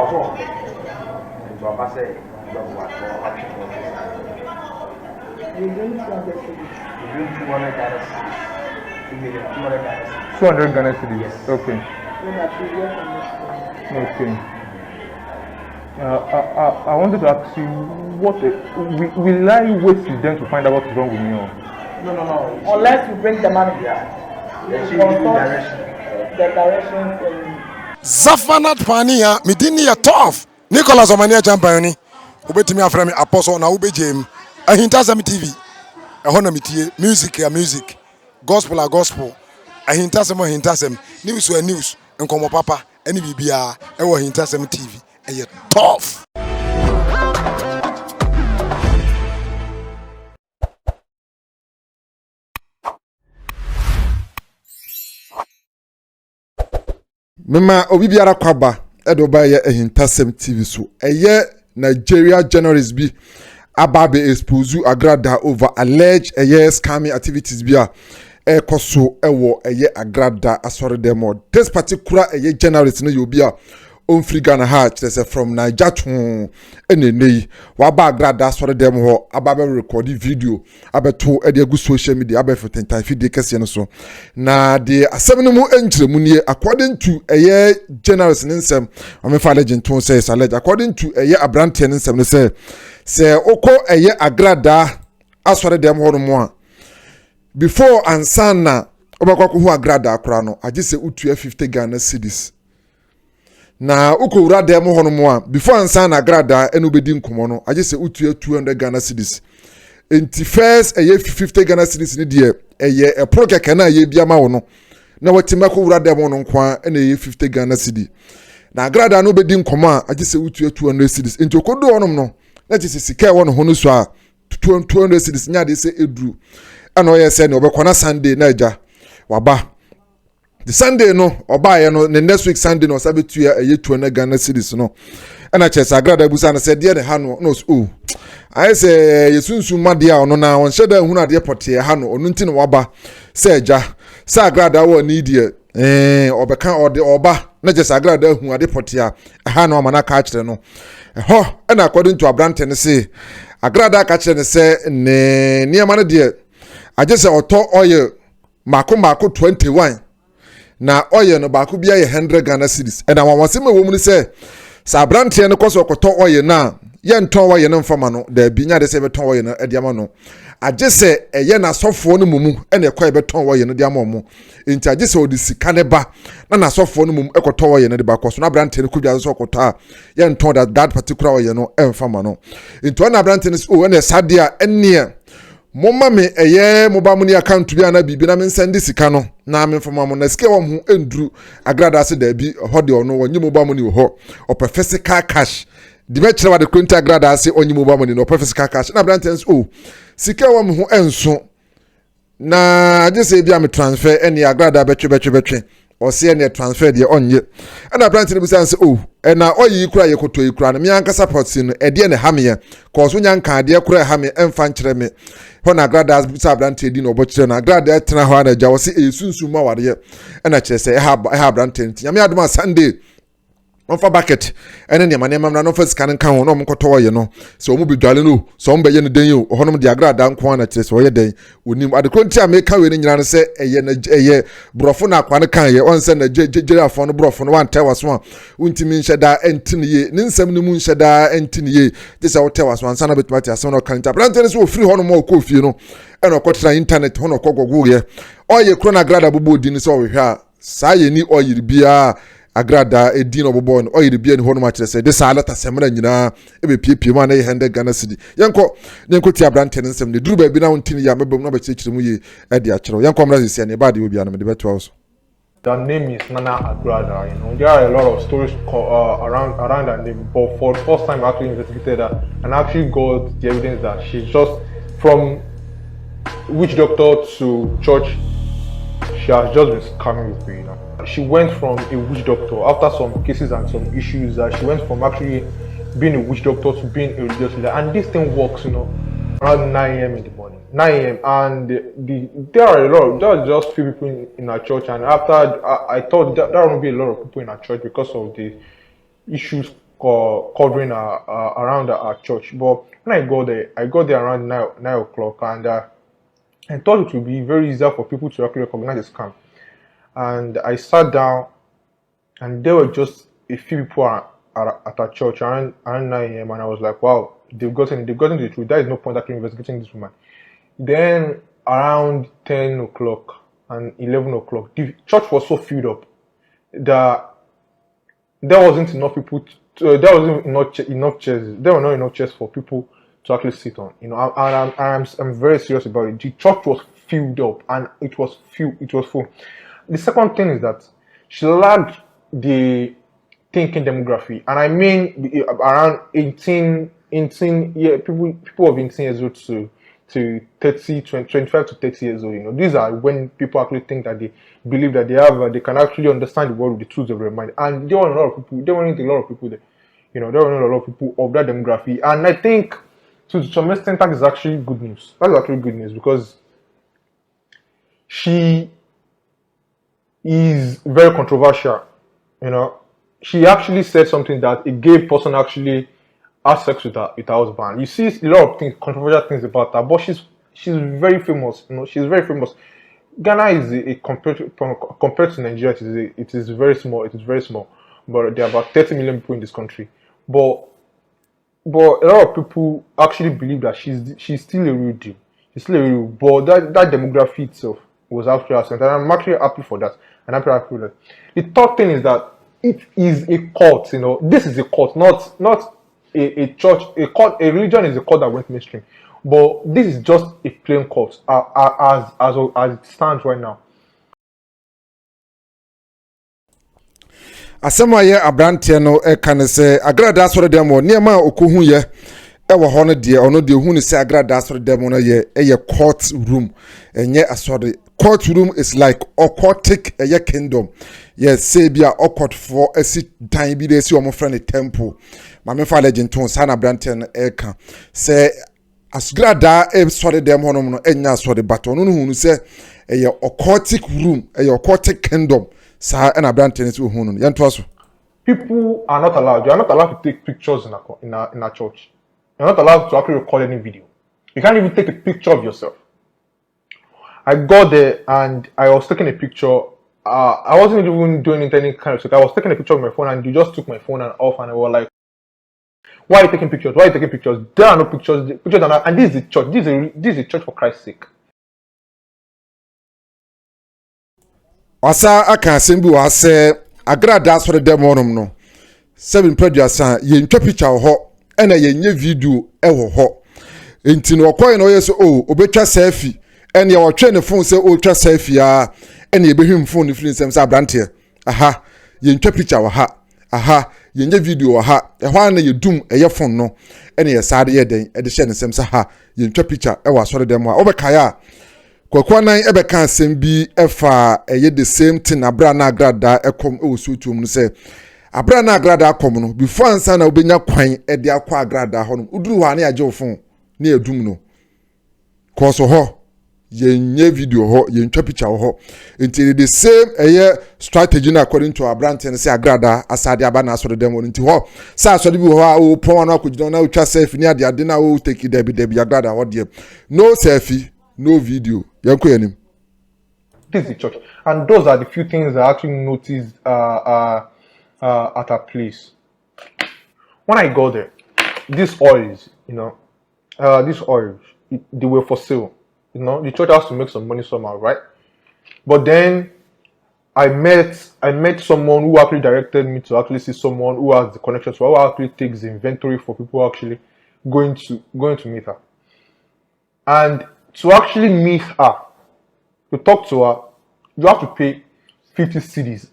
You're going to 200 Ghana cedis. Yes. Okay. Okay. I wanted to ask you, will I wait till then to find out what is wrong with me? Or? No. Unless you bring the money. Yeah. She will give you the direction for you. Zafanat Pania, Midini tough. Nicholas Omania Champani. Ubetimi aframi apostle na ubejim. Ahintasem TV. Ahonomitie music. Gospel. Ahintasem. News. Nkomo papa. Any bibia. Ewo Ahintasem TV. Eye tough. Mema obibiara kwaba edoba ye Ahintasem TV so eye Nigeria journalists bi ababe expose Agradaa over alleged scamming activities bi a ekoso ewo eye Agradaa asore demo. This particular journalist no yobi a onfri Ghana ha say from Niger to enenei waba Agradaa asore demo ho ababe record video abeto e de social media abe for 10 day kese no so na de asem no mu enkyeremu nie according to journalist nsem amefa legend to say alleged according to abrante nsem no say oko Agradaa asore demo ho no mu a before ansana obakwa hu Agradaa akora no age se utua 50 Ghana cedis na uko wura dem ho no mo a before ansana Agradaa eno bedi nkomo no age se utua 200 Ghana cedis enti first 50 Ghana cedis ni de a project na ye bia ma wo no na watima ko wura dem no nkwa na 50 Ghana cedi na Agradaa no bedi nkomo a age se utua 200 cedis enti okodo onom no na ti sika wo no ho no so a 200 cedis nya de se edru ana oye se ne obekona Sunday na aja waba the Sunday no obaye no the next week Sunday no sabetu ya 200 Ghana cedis no ana chesa Agradaa busa na se de ne ha no so aye se yesunsu made a ono na won hyeda hunu ade pote ha no onu nti no waba se aja se Agradaa wo ni die obeka ode oba na chesa Agradaa hu ade pote a ha no amana ka kire no ho ana according to abrante ne se Agradaa ka kire ne se ne niam no de aje se oto oil mako 21 na oil no baako bia ye 100 Ghana cedis and awon wase me wo mu ni se sabrante no koso okoto oil na ye nton oil no mfama no da bi nya de se beton oil no e diama no aje se eye na sofo no mumu e na ekwa beton oil no diama mo enti aje se odi sika ne ba na sofo no mumu ekoto oil no de ba koso na brante no kudwa so okoto a ye nton that particular oil no emfama no enti na brante no na sadia enia Moma me moba muni account bi ana bibi na me send sika no na me fama mo na sika wo hu endru Agradaa se da bi hode ono wonyi moba muni wo ho o physical cash di be kire wa de konti Agradaa se onyi moba muni no physical cash na brantens sika wo hu enso na age se bia me transfer eni Agradaa betwe o se eni transfer de onye na brantens bi sanse na oyi kura ye koto yi kura na me anka support no e de ne hame ko so nyanka de kura hame emfa nkire me hona Agradaa bisa brante di no bochire na Agradaa tena ho na ja wo se esunsu ma wade na kire se ha brante nti nyame adoma Sunday on fa bucket ene ne manema na no fa sika nka ho no mkoto oye no so mu bedwale no so mbe ye no den yo honom de Agradaa nko na kire se oye den onim adekronti ameka we ni nyina no se eye brofo na akwa ne kan ye on se na jejere afo no brofo no wan tewaso a untimi nhyeda entini ye ne nsam ne mu nhyeda entini ye de se wo tewaso ansa na betumati aso no kan ta brante so free honom o Kofi no ene okotra internet hono kogogo ye oye kro na Agradaa bobo di ni so we hwa sa ye ni oyiri bia Agradaa edin obobo no oyiri bia ni hono ma kire se de sa alata semra nyina ebe piepie ma na ye 100 Ghana cedi yenko ti abrante nsem ne duru ba bi na wontini ya mebom na ba kire mu ye e de akire yenko mra se ne ba de obi ana me de beto house. The name is Agradaa. There are a lot of stories around that name, but for the first time I actually investigated that and actually got the evidence that she's just from witch doctor to church. She has just been scamming with me. She went from a witch doctor after some cases and some issues. She went from actually being a witch doctor to being a religious leader, and this thing works, around 9 a.m. in the morning. 9 a.m. and there are just few people in our church, and after I thought there won't be a lot of people in our church because of the issues covering around our church. But when I got there around 9 o'clock, and I thought it would be very easier for people to actually recognize the scam. And I sat down, and there were just a few people at our church around 9 a.m. and I was like, wow, they've gotten the truth. There is no point actually investigating this woman. Then around 10 o'clock and 11 o'clock, the church was so filled up that there wasn't enough people. There wasn't enough chairs. There were not enough chairs for people to actually sit on. I'm very serious about it. The church was filled up, and it was full. The second thing is that she lagged the thinking demography, and I mean around 18 people of 18 years old to 25 to 30 years old. These are when people actually think that they believe that they can actually understand the world with the tools of their mind. And there weren't a lot of people. There weren't a lot of people there. There weren't a lot of people of that demography. And I think to some extent that is actually good news. That is actually good news because she is very controversial. She actually said something that a gay person actually had sex with her husband. You see a lot of things, controversial things about her, but she's very famous. She's very famous. Ghana is compared to Nigeria, it is very small. It is very small, but there are about 30 million people in this country. But a lot of people actually believe that she's still a real deal. She's still a real, but that demography itself was actually absent, and I'm actually happy for that. And I'm happy for that. The third thing is that it is a cult. This is a cult, not a church. A cult, a religion is a cult that went mainstream, but this is just a plain cult as it stands right now. Asɛm a yɛ aberanteɛ no ɛka ne sɛ Agradaa asɔredan mu nneɛma a ɔkɔhu yɛ ɛwɔ hɔ no deɛ ɔno deɛ hu ne sɛ Agradaa asɔredan mu no yɛ court room ɛnyɛ asɔre. Court room is like occultic kingdom. Yes, say be a occult for a sit time be there see omo friend a temple. Mame fa legend to sana branten eka. Say Agradaa sorry dem hono no enya sorry but ono no hunu say a occultic room, a occultic kingdom. Sa na branten so hunu. Yanto so. People are not allowed. You are not allowed to take pictures in a church. You're not allowed to actually record any video. You can't even take a picture of yourself. I got there and I was taking a picture. I wasn't even doing any kind of stuff. I was taking a picture of my phone and you just took my phone and off and I was like, why are you taking pictures? Why are you taking pictures? There are no pictures. Pictures are not, and this is the church. This is a church for Christ's sake. Asa aka asembi wa se Agradaa sort of demonum no. 7 producer ye ntwa picture ho ena ye nye video ewo ho. Enti no okoye no yeso obetwa selfie. And you train the phone say ultra selfie and you be him phone the feeling same brand aha you picture aha you video aha one you doom a phone no and you sad ye den e de share the same ha you picture e was sorry dem obekaya kwakwa nan ebe kan sem bi efa ye the same thing abra na Agradaa ekom owusu tum no say abra na Agradaa kom no before ansa na obenya kwan e de akwa Agradaa ho no uduru ho na ya je phone na edum no koso ho yenye video ho yentwa picture ho until the same strategy na according to our brand and say Agradaa asade aba na asore dem until ho sa asode bi ho a o pon na akogida na utwa selfie ni ade na o take debi Agradaa ho de no selfie no video yanko yanim. This is the church, and those are the few things I actually noticed at a place. When I got there, these oils, they were for sale. The church has to make some money somehow, right? But then I met someone who actually directed me to actually see someone who has the connection, so who actually takes the inventory for people actually going to meet her. And to actually meet her, to talk to her, you have to pay 50 cedis.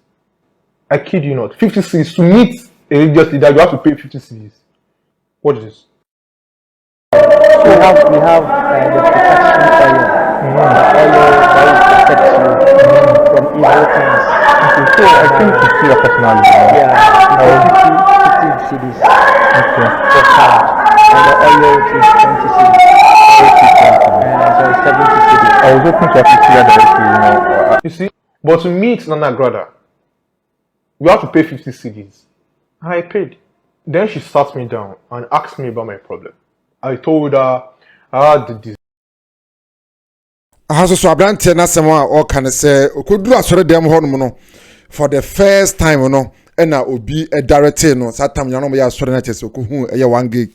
I kid you not, 50 cedis to meet a religious leader. You have to pay 50 cedis. What is this? We have the protection oil. Oil that protects you from evil things. So I came to see your personality. Yeah, it's 50 cities. Okay. For card. And the oil is 20 cities. So it's 70 cities. I was hoping to actually see that directly, You see, but to meet Nana Agradaa, you have to pay 50 cedis. I paid. Then she sat me down and asked me about my problem. I told her I had the disease. So abrante na sema o kan say okodu asore dem ho no for the first time no na obi direct no satam nyanom ya asore na chese okohu eye 1 gig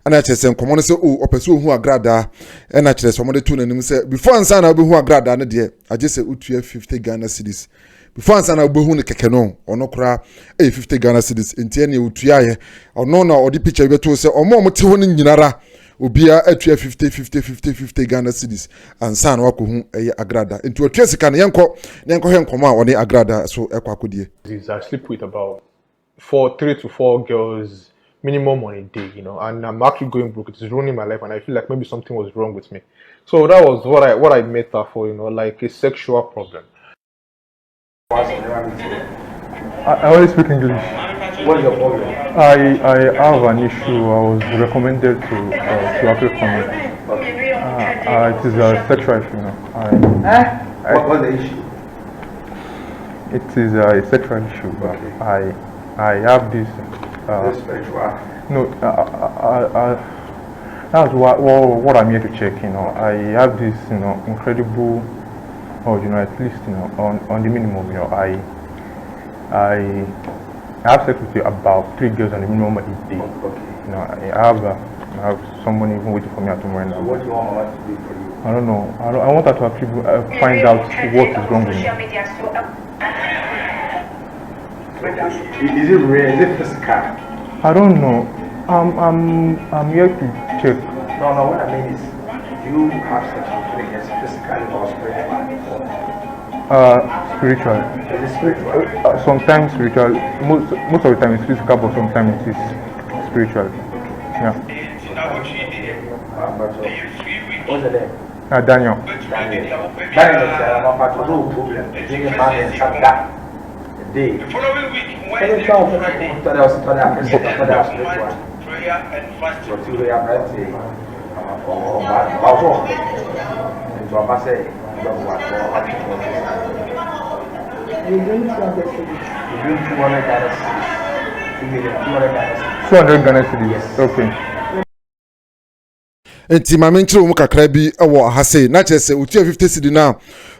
na chese nkomo no say o opese ohu Agradaa na chese omo de tu nanim say before ansa na obehu Agradaa no de age say utua 50 Ghana cedis before ansa na obehu ne keke no ono kura 50 Ghana cedis entie ne utua ye ono na odi picture beto say omo te ho no nyinara obia atua 50 Ghana cedis ansa na wakohu eye Agradaa enti otwa sika ne yenko henkomo a one Agradaa so ekwakodie. I sleep with about 3 to 4 girls minimum on a day, you know, and I'm actually going broke. It's ruining my life, and I feel like maybe something was wrong with me. So that was what I met her for, you know, like a sexual problem. I only speak English. What is your problem? I have an issue. I was recommended to apply for me. It is a sexual issue. You know. What's the issue? It is a sexual issue. Okay. I have this. Spiritual. No, that's what I'm here to check. You know, I have this, you know, incredible, or you know, at least, you know, on the minimum. You know, I have sex with about 3 girls on the minimum a day. Okay. You know, I have someone even waiting for me at home right now. What do you want Mama to do for you? I don't know. I want her to actually find out what is wrong with me. Is it real? Is it physical? I don't know. I'm here to check. No, what I mean is, do you have sex with niggas physically or spiritually? Spiritual. Is it spiritual? Sometimes spiritual. Most of the time it's physical, but sometimes it is spiritual. Yeah. What's the name? Daniel. Daniel is a problem. It's in the man and shut that. The following week, Wednesday, Ghana cedis. Okay. Enti mame nchire mu kakra bi ewo ha sei na chese utua 50 cedi na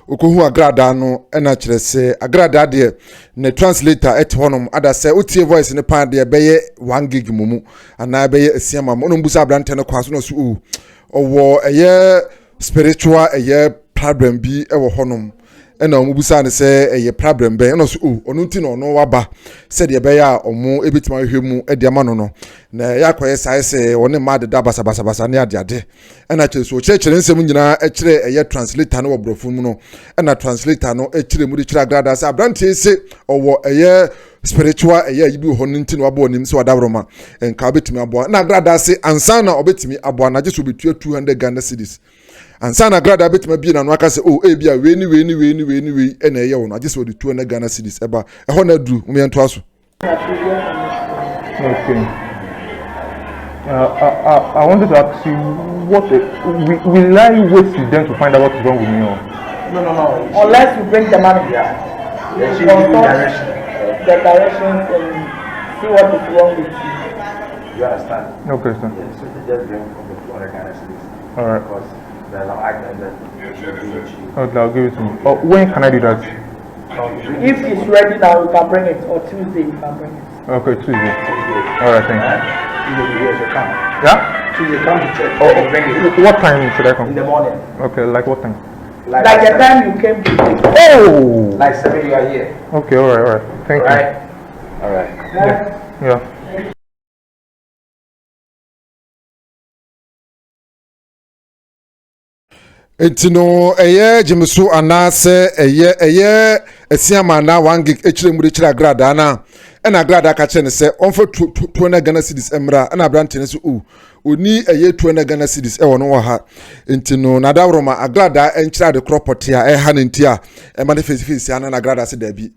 okohu Agradaa no na chire se Agradaa de ne translator et honom ada se utie voice ne pan de beye 1 gig mumu ana beye asiama mo no mbusa abrante ne kwaso no so owo eye spiritual eye problem bi ewo honom ena omubusa ne se eye problem be no so onu nti no no waba se de beye a omo ebitima hwemu e de ama no no na yakoye sai se woni ma de da basa ne ade ena kire so kire nsem nyina e kire eye translator no wobrofo mu no ena translator no e kire mu de kire Agradaa se abrante se owo eye spiritual eye yibi ho nti no waba onim se wadabroma enka obetimi abo na Agradaa se ansa na obetimi abo na jeso betua 200 Ghana cedis ansa na Agradaa betima bi na no aka se o ebia we ena eye wo no jeso de 200 Ghana cedis eba e ho na duru mu yento aso. Okay. I wanted to ask you, will I wait till then to find out what is wrong with me? Or? No. Unless you bring the manager, She you give you consult direction. the directions and see what is wrong with you. You understand? Okay, sir. Yeah, so they just bring from the floor kind of cities. All right. Because there's an act and then Okay, I'll give it to you. Oh, when can I do that? If it's ready now, you can bring it, or Tuesday you can bring it. Okay, Tuesday. All right, thank you. Tuesday you come. Yeah? Tuesday come to church. Oh, Bring it what time should I in come? the morning. Okay, like what time? Like the time you came to. Oh! Like 7 you are here. Okay, all right. Thank you. Right? All right. Yeah. Enti no eye jimso anase eye asiama na 1 gig echire mu de kire Agradaa na ena Agradaa ka kire ne se onfa 200 Ghana cedis emra ena abrante ne so oni eye 200 Ghana cedis e wono wo ha enti no na daworoma Agradaa enchira de cropot ya e ha ne nti a e ma ne face ana na Agradaa se da bi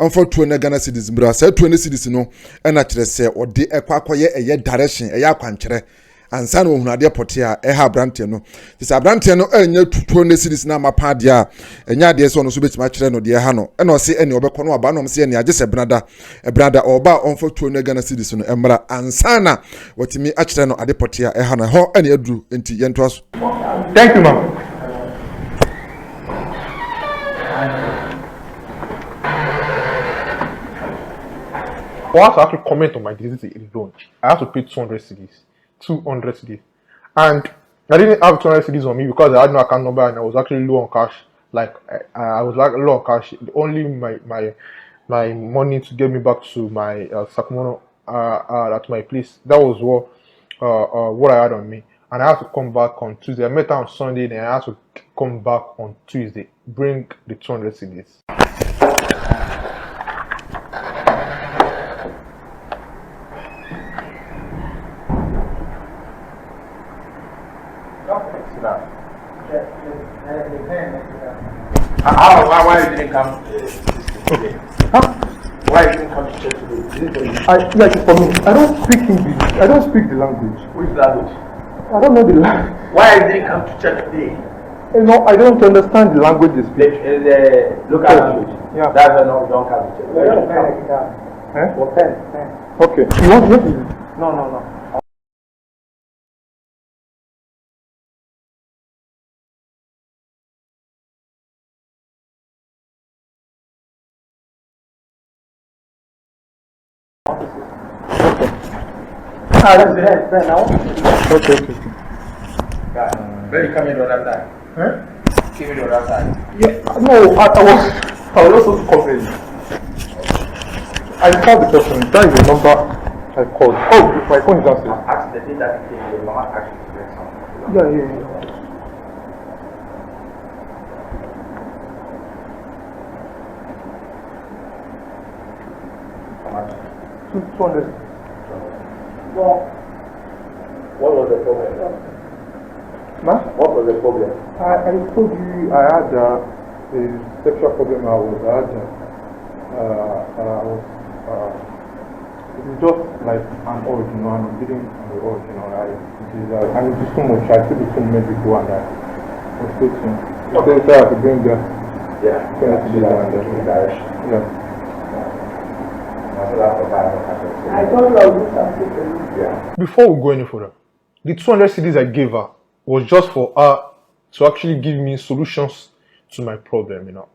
onfa 200 Ghana cedis mra se 200 cedis no ena kire se ode ekwakoye eye direction eye akwankere ansa na ohunu ade pote a ha brante no this abrante no anya tutuo ne series na mapa ade a enya ade so no so betima kire no de ha no e no se ene obekọ no aba no se ene agese brada oba onfo tuo ne Ghana series no emra ansa na watimi a kire no ade pote a ha no ho ene aduru enti yento aso. Thank you, ma'am. For us to actually comment on my disease alone, I have to pay 200 cedis. 200 cedis. And I didn't have 200 cedis on me because I had no account number and I was actually low on cash. Like, I was like low on cash. Only my money to get me back to my Sakumono at my place. That was what I had on me. And I had to come back on Tuesday. I met her on Sunday and I had to come back on Tuesday. Bring the 200 cedis. Why you didn't come today? Huh? Why you didn't come to church today? Like for me, I don't speak English. I don't speak the language. Which language? I don't know the language. Why you didn't come to church today? You know, I don't understand the language they speak. The local language. Yeah. That's why no, don't come to church. Okay. You want me? No. Okay. Where you come in on that side? Huh? Came in on that side. Yeah. No, I was also calling. I called the person. That is the number I called. Oh, my phone is downstairs. Ask the day that you came, your mama asked you to bring something. Yeah. 200. Well, what was the problem? Ma? What was the problem? I told you I had a sexual problem. It is just like an urge, you know, and I'm getting the urge, you know, and it's too much. I feel too many people and I was thinking. So I have to bring the direction. Yeah. I told you I would do something for you. Yeah. Before we go any further, the 200 cedis I gave her was just for her to actually give me solutions to my problem, you know.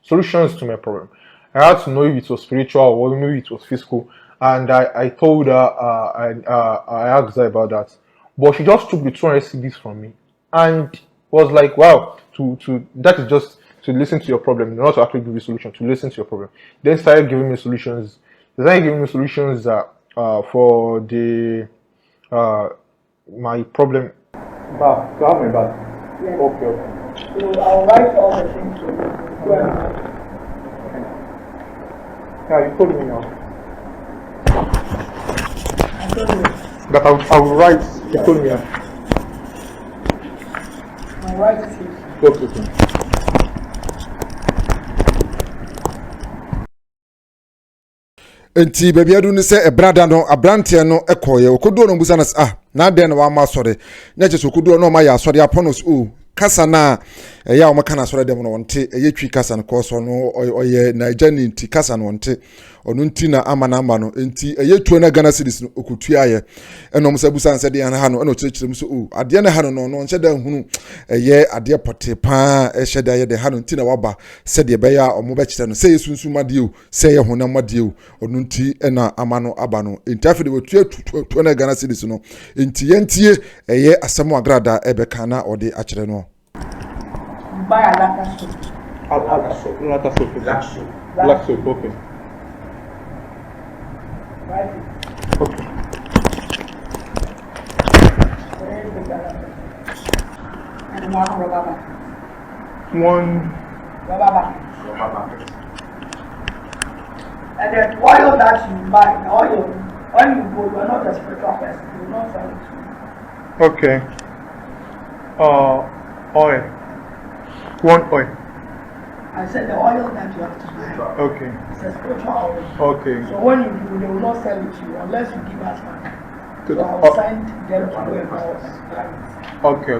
Solutions to my problem. I had to know if it was spiritual or maybe it was physical. And I told her, I asked her about that. But she just took the 200 cedis from me and was like, wow, that is just to listen to your problem, not to actually give you a solution, to listen to your problem. Then started giving me solutions. They started giving me solutions for the my problem. Bath, to have my bath. Yes. Okay. So I'll write all the things for you. Go ahead. Yeah, you told me now. I told you. That I will write. You told me now. I'll write it here. Okay. Enti baby adu ne se brada no abrante no ekoye okodo no busa na na den na wa ma sore na che okodo no ma ya sore aponos o kasa na ya o maka na sore dem no wonte twi kasa no ko so no oye Nigerian nti kasa no wonte onu nti na amana amba no enti tuo na Ghana series no okutu aye enom sa busa nse de yan ha no eno kirikire mu so o ade na ha no no nche da hunu ade pote pa ehye da ye de ha no nti na waba se de be ya omo be kire no se yesunsu made o se ye honam made o onu nti na amano aba no enti afede tuo na Ghana series no enti yentie asemo Agradaa ebeka na ode akire no Buy a lacquer soap. Lacquer soap. Black soap, okay. Right? Okay. Very big lacquer. And one rubber band. One. Rubber band. And then oil that you buy, the oil, when you go, you are not a spiritual person. You will not sell it to you. Okay. Oil. One oil. I said the oil that you have to buy. Okay. It's a spiritual oil. Okay. So when you do, they will not sell it to you unless you give us money. So I will send them to go and buy it. Okay.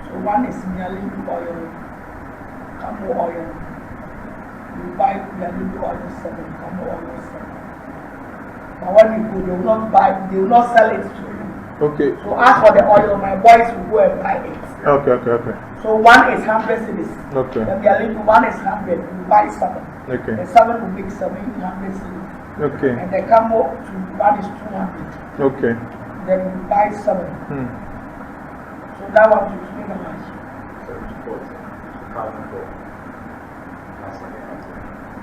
So one is merely oil, camel oil. You buy merely oil 7, camel oil 7. But when you go, they will not sell it to you. Okay. So as for the oil, my boys will go and buy it. Okay. So one is 100 cedis. Okay. The merely one is 100. You buy 7. Okay. The 7 will make 700 cedis. Okay. And the camel to one is 200. Okay. Then you buy 7. So that one to make a much.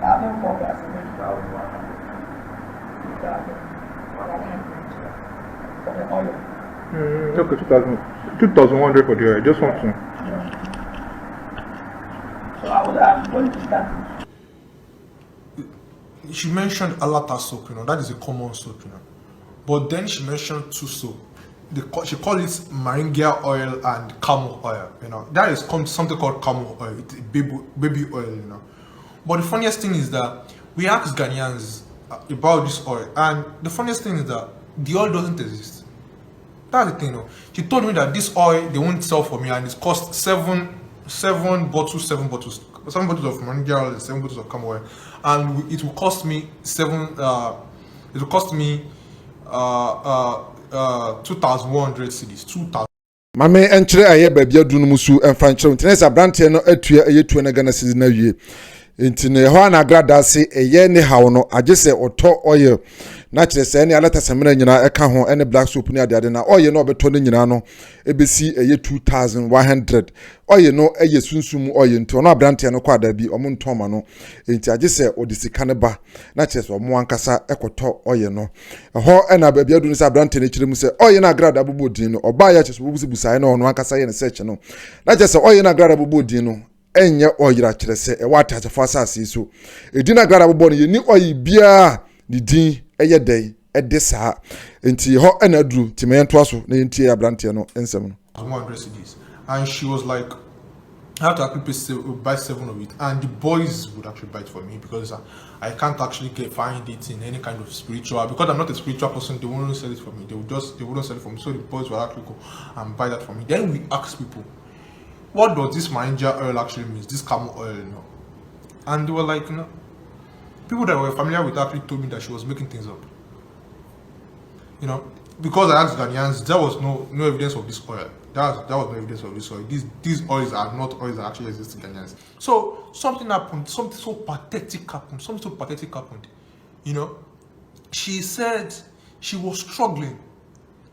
1,400 plus 1,100 for the oil. Okay, 2,100 for the oil. I just want to. So I'm going to start. She mentioned alata soap, that is a common soap, But then she mentioned two soap. She called it moringa oil and camel oil, That is something called camel oil. It's baby oil, But the funniest thing is that we asked Ghanaians about this oil, and the funniest thing is that the oil doesn't exist. That's the thing, She told me that this oil they won't sell for me, and it's cost seven bottles of moringa oil and 7 bottles of camel oil, and it will cost me 2,100 cedis. 2,000. Mame enkyere aye baabi adunu musu emfankyere ntenesa brante no atua eye tuo na Ghana season na wie ntine ho na Agradaa se eye ne hawo no agese oto oil na kire se ne Ahintasem na nyina eka ho ene black soap ne ade na oil no obeto ne nyina no ebesi eye 2,100 oil no eye sunsum oil nto no abrante no kwa da bi omo ntoma no enti agese odisika ne ba na kire se omo ankasa ekoto oil no ho ena baabi adunu se abrante ne kire mu se oil na Agradaa bobodin no oba ya kire se bubusa no no ankasa ye ne search no na kire se oil na Agradaa bobodin no enye oyira kire se e wata afa asase so edina Agradaa bobo no ye ni oyi bia di din eye dey edesa enti ho enadru timento aso na enti abrante no ensem no 100 cedis, and she was like, I have to actually buy 7 of it, and the boys would actually buy it for me because I can't actually find it in any kind of spiritual, because I'm not a spiritual person. They wouldn't sell it for me. They wouldn't sell it for me. So the boys would actually go and buy that for me. Then we asked people, what does this moringa oil actually mean? This camel oil, And they were like, people that were familiar with actually told me that she was making things up. Because I asked Ghanaians, there was no evidence of this oil. There was no evidence of this oil. These oils are not oils that actually exist in Ghanaians. So something happened. Something so pathetic happened. She said she was struggling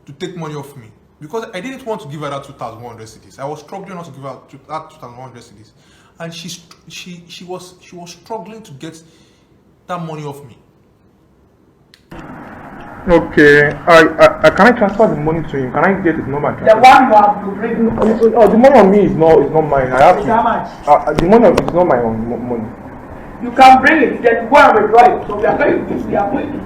to take money off me because I didn't want to give her that 2,100 cedis. I was struggling not to give her that 2,100 cedis, and she was struggling to get that money off me. Okay, I can I transfer the money to him? Can I get his number? The one you have to bring. The money on me is not mine. I have to. How much? The money on me is not my own money. You can bring it, then go and withdraw it. So we are going to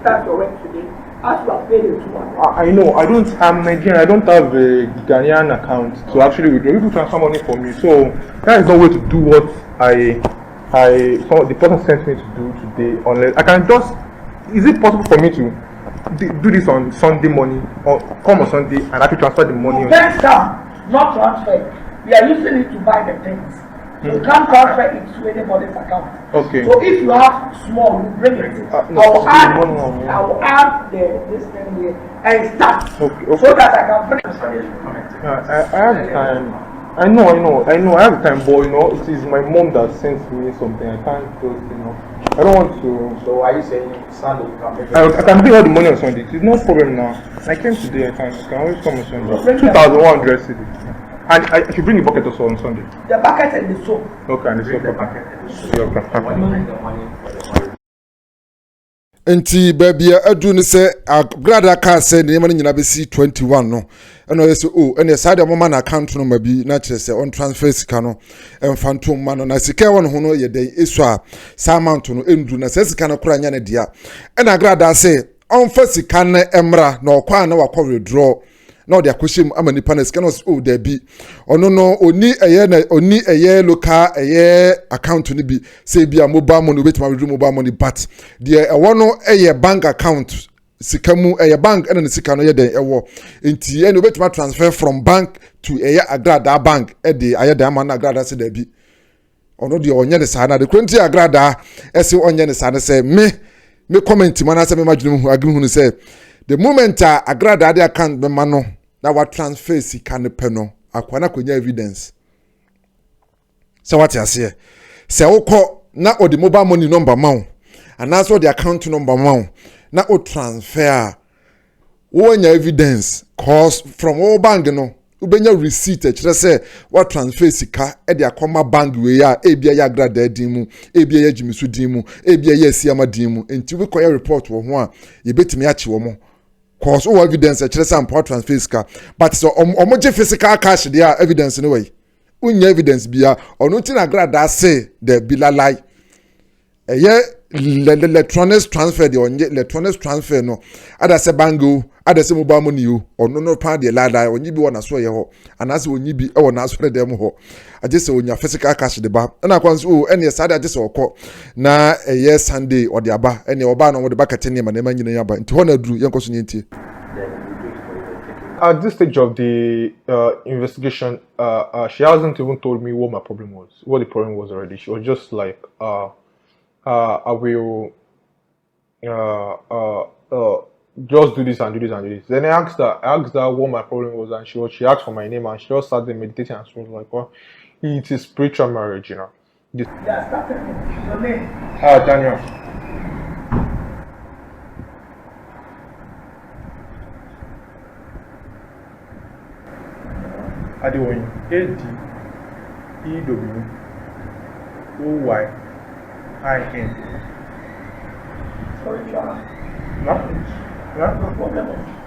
start your work today. As you have paid it to us. I know. I'm Nigerian. I don't have a Ghanaian account to actually withdraw. You can transfer money for me. So that is no way to do what the person sent me to do today. Unless I can just. Is it possible for me to do this on Sunday morning or come on Sunday and actually transfer the money? Next time, not transfer. We are using it to buy the things. You can't transfer it to anybody's account. Okay. So if you have small, you bring it. I will add this thing here and start. Okay. So that I can bring it. I have time. I know. I have time, but it is my mom that sends me something. I can't just, I don't want to. So are you saying Sunday you can make it? I can bring all the money on Sunday. It's no problem now. I came today. I can always come on Sunday. 2,100 cedis. And I should bring the bucket also on Sunday. The bucket and the soap. Okay, and the soap. Enti baby adu ne se Agradaa ka se ne man nyina be si 21 no eno yesi ene sade mo na account no mabi na kire se on transfer sika no emfantom ma no na sika won ho no ye den esu a sa amount no endu na se sika no kura nya ne dia ena Agradaa se on fa sika na emra na okwa na wakọ withdraw na odi akoshim amani panes canos there be ono oni eye local eye account ni bi say bi a mobile money wait ma withdraw mobile money but there e wono eye bank account sika mu bank ena ne sika no ye den ewo enti ene obetuma transfer from bank to Agradaa bank de ayeda ma na Agradaa se da bi ono de onye ne saa na de kwenti Agradaa ese onye ne saa ne se me comment Manasseh me madwene hu agri hu ne se the moment Agradaa de account be ma no na wa transfer sika ne pe no akwana konya evidence se what you say se wokọ na o the mobile money number ma wo anaso the account number ma wo na o transfer wonya evidence cause from all bank no ubenya receipt kire say what transfer sika e de akoma bank we ya ebia ya Agradaa din mu ebia ya Jimisu din mu ebia ya Siama din mu enti we koya report wo ho a ye betimi achi wo mo cause all evidence kire say am transfer sika but so omoje physical cash there evidence no way unya evidence bia ono tin Agradaa say the bilalai electronic transfer the onye electronic transfer no ada se bango ada se mobile money o ono no pa de lada onyi bi wona so ye ho anase onyi bi e wona so dem ho agese onya physical cash de ba na kwanso o ene sada agese okọ na Sunday o de aba ene oba no de bakate ne ma na manyina ya ba nti ho na duru yenkoso nyentie. At this stage of the investigation, she hasn't even told me what my problem was, what the problem was already. She was just like, I will just do this and do this and do this. Then I asked her what my problem was, and she asked for my name, and she just started meditating, and she was like, well, it is spiritual marriage, you know. Yeah, started with your name. Daniel. Adewoyin ADOM OYIN. Spiritual. No?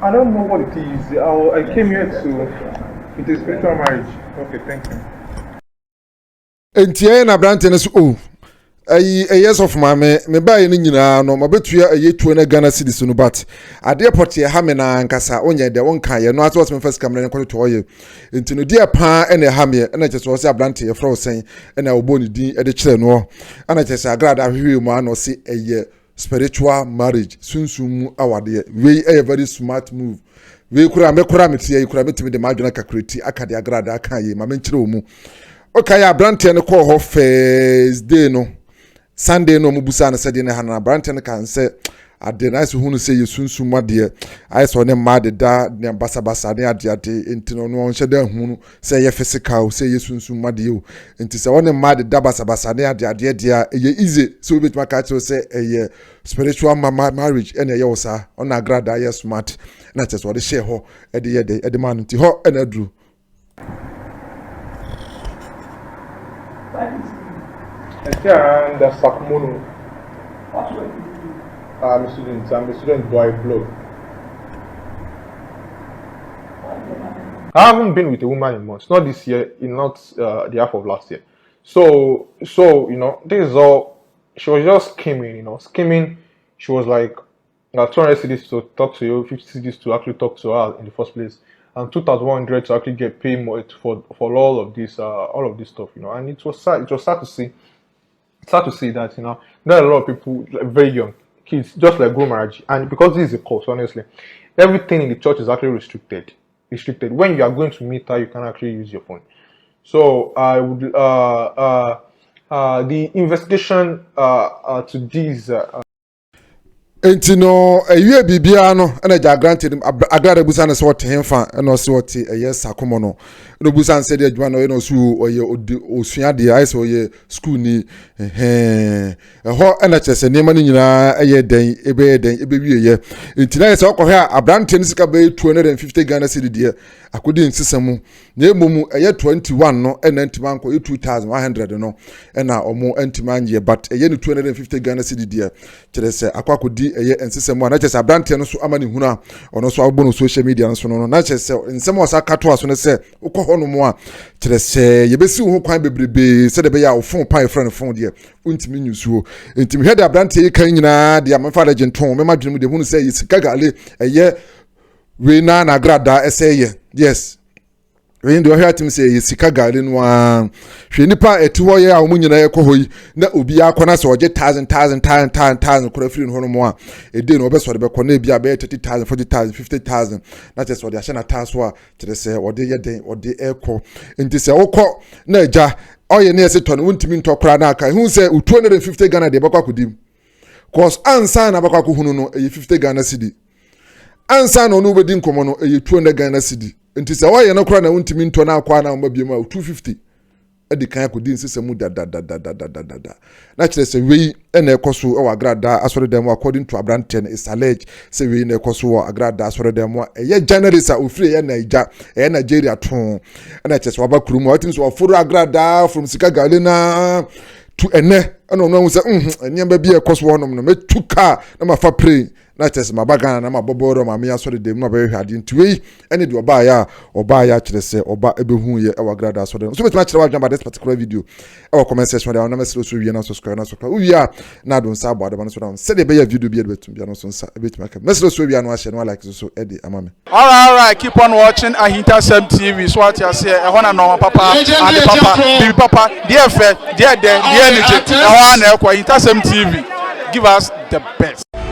I don't know what it is. I came here to. It is spiritual marriage. Okay, thank you. Enti na brante ne so yes of me buy ni nyina no mabetua tuo na Ghana cedis no but ade port ye ha me na nkasa onye de wonka ye no aso me first camera ne kwoto oye enti no dia pa ene ha me na cheso se abrante ye fro sen ena obo ni din e de kire no ana cheso Agradaa hwe mu ano se spiritual marriage sunsumu awade we very smart move we kura me tie kura metimi de madwena kakreti akade Agradaa kan ye ma me nkire omu okay abrante ne call ho first day no Sunday no mubusa na sede ne hana brante ne kan se ade na so hunu se yesunsun made ai so ne made da ne basa ne ade enti no hye da hunu se ye physical se yesunsun made o enti se woni made da basa ne ade dia ye easy so bit maka to se ye spiritual marriage ene ye wosa on Agradaa ye smart na che so de share ho de man nti ho ena dru. And the Sakmono. What will you do? I'm a student boy blog. I haven't been with a woman in months, not this year, not the half of last year. So you know, this is all. She was just skimming, you know, skimming. She was like, 200 cities to talk to you, 50 cities to actually talk to her in the first place, and 2,100 to actually get paid more for all of this stuff, you know. And it was sad. It was sad to see. Sad to see that, you know, there are a lot of people, like, very young kids, just like go marriage, and because this is a course, honestly, everything in the church is actually restricted. When you are going to meet her, you can actually use your phone. So I would the investigation to these enti no ewie bibia no na ja granted Agradaa busa na so wote hemfa na so wote yes akomo no no busa nse de adwuma no so oye osua de ai so oye school ni ho na chese nema ni nyina eye den ebe wie ye enti na se okohwe abrante ni sika be 250 Ghana cedi de akodi nsesemu na emomu eye 21 no na ntima anko 2100 no na omo ntima anye but eye ni 250 Ghana cedi de kire se akwakodi eye ensesemu na chese abrante no so amani huna ono so agbo no social media no so no na chese nsemu osa kato aso ne se ukoho no mo a kire se yebesi ho kwan bebrebe se de be ya ofon pan friend phone de untimi nyusuo ntimi hede abrante yi kan nyina de amfa da genton me madwene mu de hunu se yisika gale eye we na Agradaa eseye yes when do hear him say sika garden one hwe nipa etiwo ye a omunyina ye kohoyi na obi akona se oje 1000 kura free no mo a ede no obeso de be kona bia be 30000 40000 50000 na te so de ahye na taso a tere se ode ye den ode eko enti se okọ na eja oye na ese to no ntimi ntokora na aka hu se 250 Ghana de bakwa kodim cause ansa na bakwa ko hunu no e 50 Ghana cedi ansa na no bedi nkomo no e 200 Ghana cedi enti se oye no kora na ntimi nto na akwa na mabiem a 250 edi kan akodi nsesemu da na kire se wei na ekoso e wa Agradaa asore dem according to Abrantene is alleged se wei na ekoso wa Agradaa asore dem ye journalist a ofire ye Naija ye Nigeria ton na kire se wa bakuru mu atim so wa furu Agradaa from Sika Galena to ene no no say enyemba bi ekoso honom no metuka na mafa pray na chese mabaga na maboboro ma me asore dem no be hwade ntiwei ene de oba ya kire se oba ebehu ye e wa Agradaa asore so betima kire wa dwamba this particular video e wa comment section there na meselo so wie na subscribe uwia na don sa abo adaba so down se de be ya video bi betum bia no so nsa betima ka meselo so wie na wa share no like so e de amame all right keep on watching Ahintasem TV so what you say e hona no papa and papa baby papa dear fe dear de dear nije e hona na e kwa Ahintasem TV give us the best.